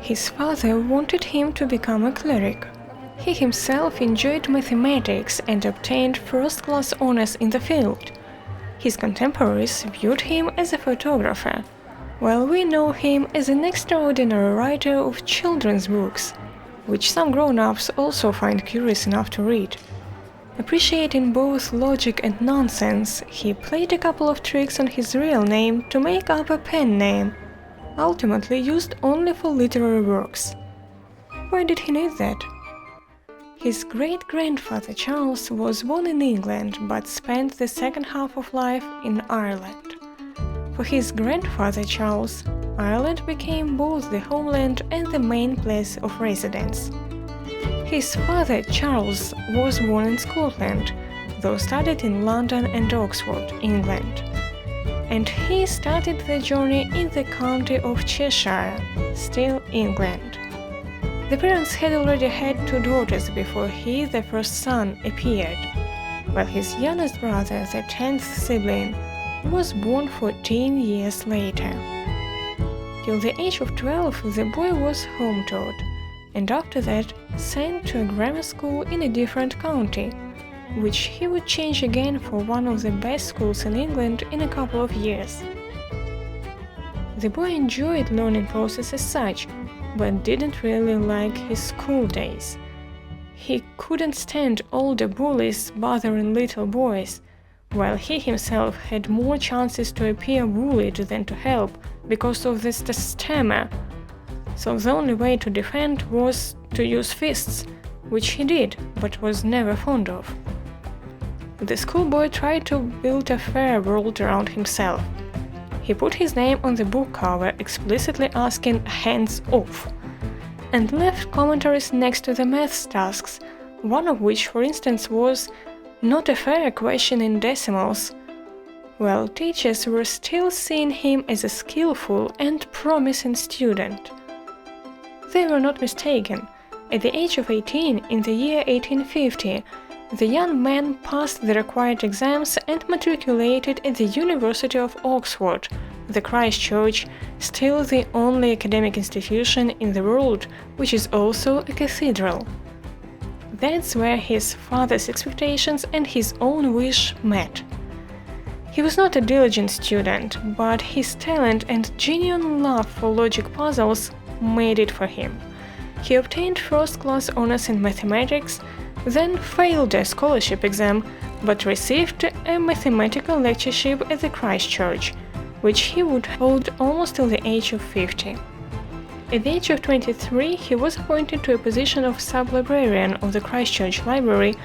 His father wanted him to become a cleric. He himself enjoyed mathematics and obtained first-class honors in the field. His contemporaries viewed him as a photographer, while we know him as an extraordinary writer of children's books, which some grown-ups also find curious enough to read. Appreciating both logic and nonsense, he played a couple of tricks on his real name to make up a pen name, ultimately used only for literary works. Why did he need that? His great-grandfather Charles was born in England but spent the second half of life in Ireland. For his grandfather Charles, Ireland became both the homeland and the main place of residence. His father Charles was born in Scotland, though studied in London and Oxford, England. And he started the journey in the county of Cheshire, still England. The parents had already had 2 daughters before he, the first son, appeared, while his youngest brother, the 10th sibling, was born 14 years later. Till the age of 12, the boy was home-taught, and after that sent to a grammar school in a different county, which he would change again for one of the best schools in England in a couple of years. The boy enjoyed the learning process as such, but didn't really like his school days. He couldn't stand older bullies bothering little boys, while he himself had more chances to appear bullied than to help because of this stammer. So the only way to defend was to use fists, which he did, but was never fond of. The schoolboy tried to build a fair world around himself. He put his name on the book cover, explicitly asking "hands off", and left commentaries next to the maths tasks, one of which, for instance, was "not a fair question in decimals", while teachers were still seeing him as a skillful and promising student. They were not mistaken. At the age of 18, in the year 1850, the young man passed the required exams and matriculated at the University of Oxford, the Christ Church, still the only academic institution in the world which is also a cathedral. That's where his father's expectations and his own wish met. He was not a diligent student, but his talent and genuine love for logic puzzles made it for him. He obtained first-class honors in mathematics, then failed a scholarship exam, but received a mathematical lectureship at the Christ Church, which he would hold almost till the age of 50. At the age of 23, he was appointed to a position of sub-librarian of the Christ Church Library,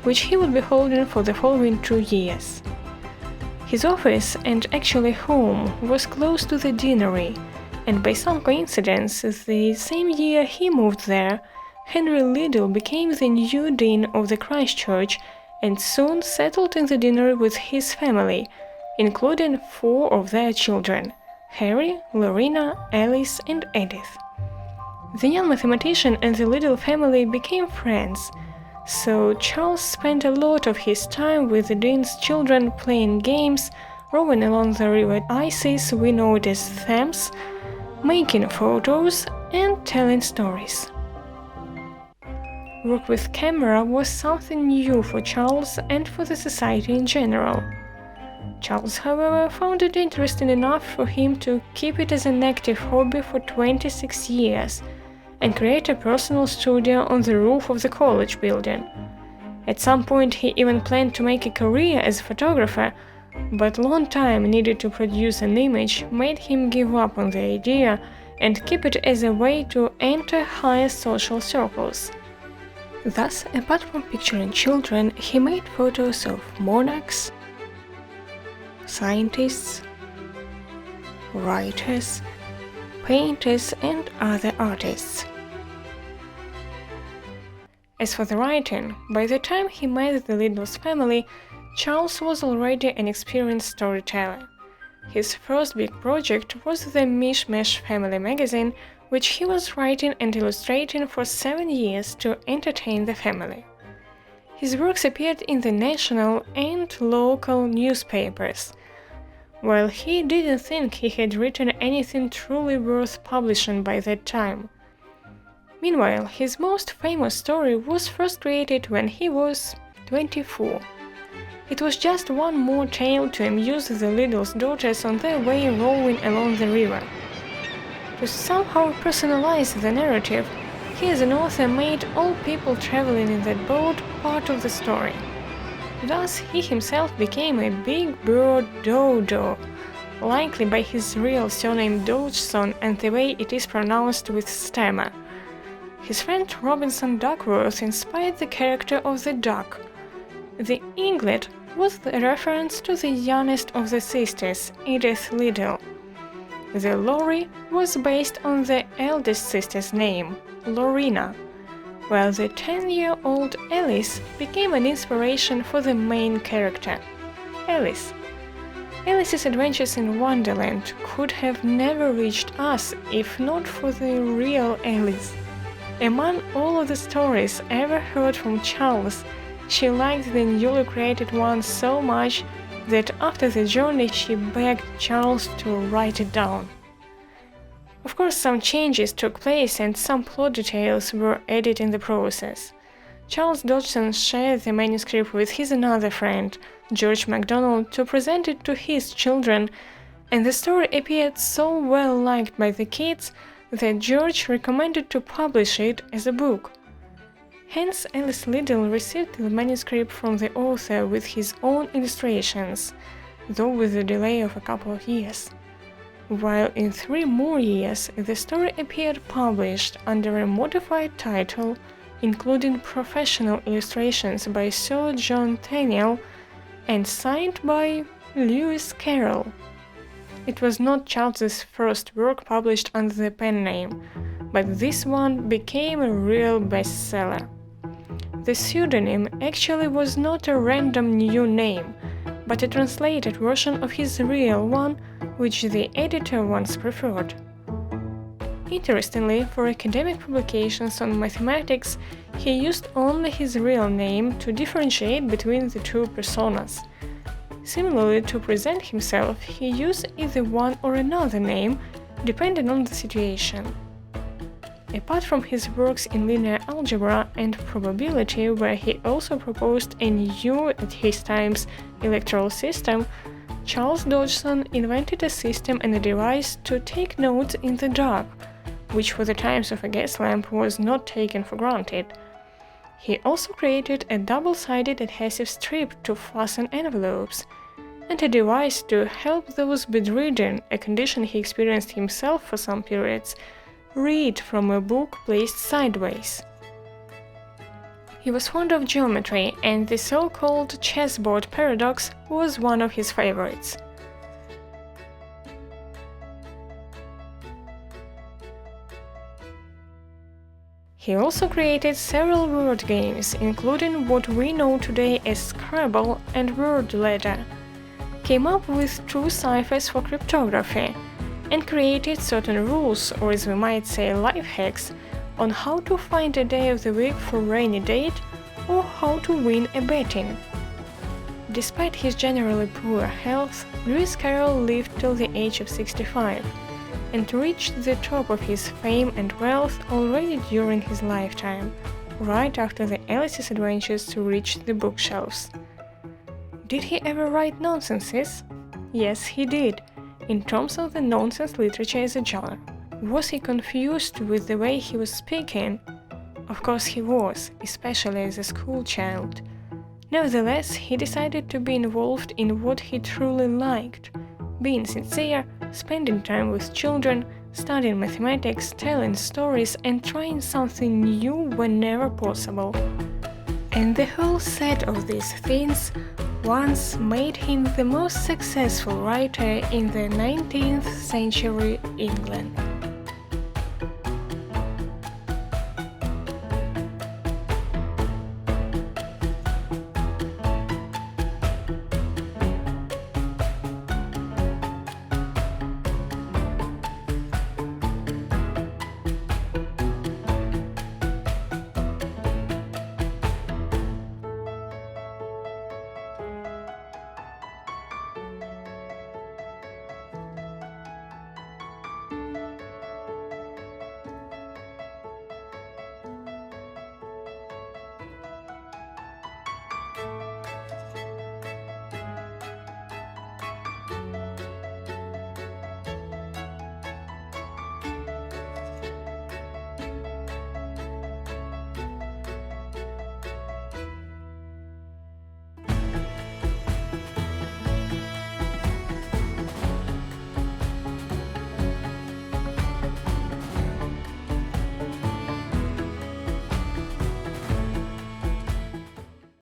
which he would be holding for the following 2 years. His office, and actually home, was close to the deanery, and by some coincidence, the same year he moved there, Henry Liddell became the new dean of the Christ Church and soon settled in the deanery with his family, including 4 of their children: Harry, Lorena, Alice, and Edith. The young mathematician and the Liddell family became friends, so Charles spent a lot of his time with the dean's children playing games, rowing along the river Isis we know it as Thames, making photos, and telling stories. Work with camera was something new for Charles and for the society in general. Charles, however, found it interesting enough for him to keep it as an active hobby for 26 years and create a personal studio on the roof of the college building. At some point he even planned to make a career as a photographer, but long time needed to produce an image made him give up on the idea and keep it as a way to enter higher social circles. Thus, apart from picturing children, he made photos of monarchs, scientists, writers, painters, and other artists. As for the writing, by the time he met the Liddell's family, Charles was already an experienced storyteller. His first big project was the Mishmash Family magazine, which he was writing and illustrating for 7 years to entertain the family. His works appeared in the national and local newspapers, while he didn't think he had written anything truly worth publishing by that time. Meanwhile, his most famous story was first created when he was 24. It was just one more tale to amuse the Liddell's daughters on their way rowing along the river. To somehow personalize the narrative, he as an author made all people traveling in that boat part of the story. Thus, he himself became a big bird Dodo, likely by his real surname Dodgson and the way it is pronounced with stammer. His friend Robinson Duckworth inspired the character of the duck. The Eaglet was a reference to the youngest of the sisters, Edith Liddell. The Lorry was based on the eldest sister's name, Lorena, while the 10-year-old Alice became an inspiration for the main character, Alice. Alice's adventures in Wonderland could have never reached us if not for the real Alice. Among all of the stories ever heard from Charles, she liked the newly created one so much that after the journey she begged Charles to write it down. Of course, some changes took place and some plot details were added in the process. Charles Dodgson shared the manuscript with his another friend, George MacDonald, to present it to his children, and the story appeared so well liked by the kids that George recommended to publish it as a book. Hence, Alice Liddell received the manuscript from the author with his own illustrations, though with a delay of a couple of years. While in 3 more years, the story appeared published under a modified title, including professional illustrations by Sir John Tenniel and signed by Lewis Carroll. It was not Charles's first work published under the pen name, but this one became a real bestseller. The pseudonym actually was not a random new name, but a translated version of his real one, which the editor once preferred. Interestingly, for academic publications on mathematics, he used only his real name to differentiate between the two personas. Similarly, to present himself, he used either one or another name, depending on the situation. Apart from his works in linear algebra and probability, where he also proposed a new, at his times, electoral system, Charles Dodgson invented a system and a device to take notes in the dark, which for the times of a gas lamp was not taken for granted. He also created a double-sided adhesive strip to fasten envelopes, and a device to help those bedridden, a condition he experienced himself for some periods, read from a book placed sideways. He was fond of geometry, and the so-called chessboard paradox was one of his favorites. He also created several word games, including what we know today as Scrabble and Word Ladder, came up with 2 ciphers for cryptography, and created certain rules, or as we might say life hacks, on how to find a day of the week for rainy date or how to win a betting. Despite his generally poor health, Lewis Carroll lived till the age of 65 and reached the top of his fame and wealth already during his lifetime, right after the Alice's adventures reached the bookshelves. Did he ever write nonsenses? Yes, he did, in terms of the nonsense literature as a genre. Was he confused with the way he was speaking? Of course he was, especially as a school child. Nevertheless, he decided to be involved in what he truly liked, being sincere, spending time with children, studying mathematics, telling stories, and trying something new whenever possible. And the whole set of these things once made him the most successful writer in the 19th century England.